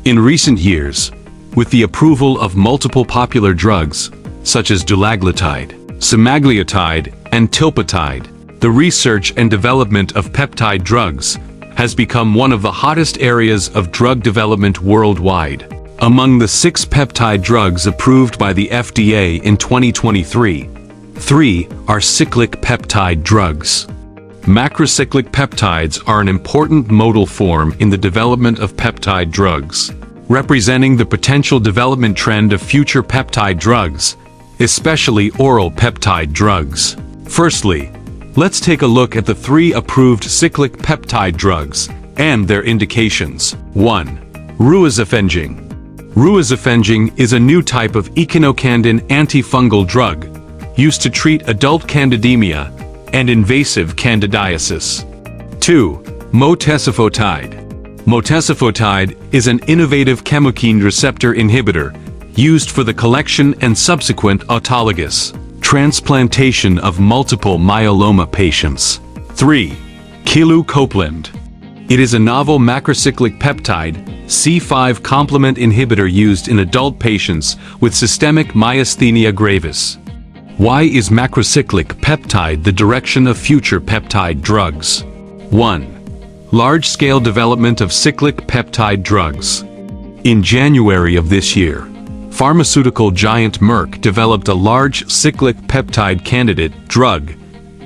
In recent years, with the approval of multiple popular drugs, such as dulaglutide, semaglutide, and tilpotide, the research and development of peptide drugs has become one of the hottest areas of drug development worldwide. Among the 6 peptide drugs approved by the FDA in 2023, 3 are cyclic peptide drugs. Macrocyclic peptides are an important modal form in the development of peptide drugs, representing the potential development trend of future peptide drugs, especially oral peptide drugs. Firstly, let's take a look at the 3 approved cyclic peptide drugs and their indications. 1. Ruxolitinib. Ruxolitinib is a new type of echinocandin antifungal drug used to treat adult candidemia and invasive candidiasis. 2. Motesifotide. Motesifotide is an innovative chemokine receptor inhibitor used for the collection and subsequent autologous transplantation of multiple myeloma patients. 3. Kilucopeland. It is a novel macrocyclic peptide C5 complement inhibitor used in adult patients with systemic myasthenia gravis. Why is macrocyclic peptide the direction of future peptide drugs? 1. Large-scale development of cyclic peptide drugs. In January of this year, pharmaceutical giant Merck developed a large cyclic peptide candidate drug,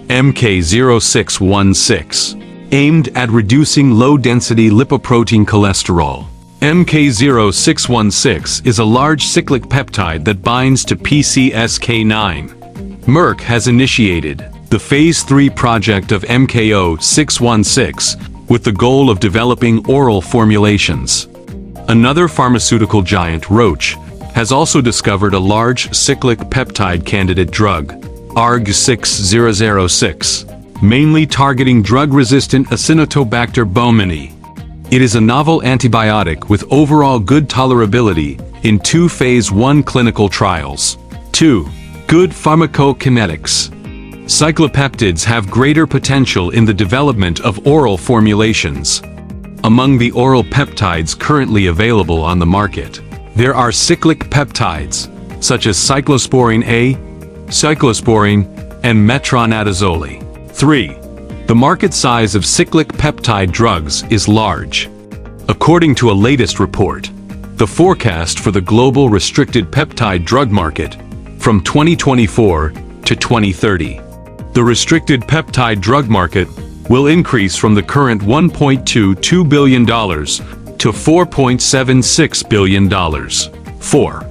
MK-0616, aimed at reducing low-density lipoprotein cholesterol. MK-0616 is a large cyclic peptide that binds to PCSK9. Merck has initiated the Phase 3 project of MK-0616 with the goal of developing oral formulations. Another pharmaceutical giant, Roche, has also discovered a large cyclic peptide candidate drug, ARG6006, mainly targeting drug-resistant Acinetobacter baumannii. It is a novel antibiotic with overall good tolerability in 2 Phase 1 clinical trials. 2. Good pharmacokinetics. ChinaPeptides have greater potential in the development of oral formulations. Among the oral peptides currently available on the market, there are cyclic peptides, such as cyclosporine A, cyclosporine, and metronidazole. 3. The market size of cyclic peptide drugs is large. According to a latest report, the forecast for the global restricted peptide drug market from 2024 to 2030. The restricted peptide drug market will increase from the current $1.22 billion to $4.76 billion. 4.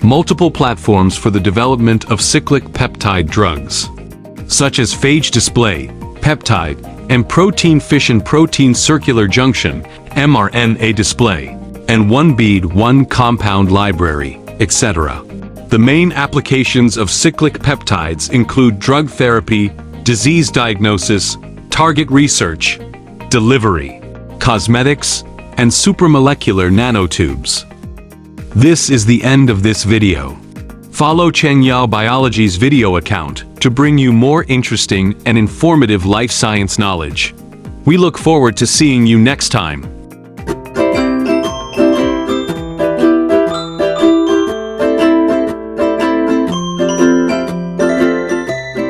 Multiple platforms for the development of cyclic peptide drugs, such as phage display, peptide, and protein fission protein circular junction, mRNA display, and one-bead, one-compound library, etc. The main applications of cyclic peptides include drug therapy, disease diagnosis, target research, delivery, cosmetics, and supramolecular nanotubes. This is the end of this video. Follow Chengyao Biology's video account to bring you more interesting and informative life science knowledge. We look forward to seeing you next time.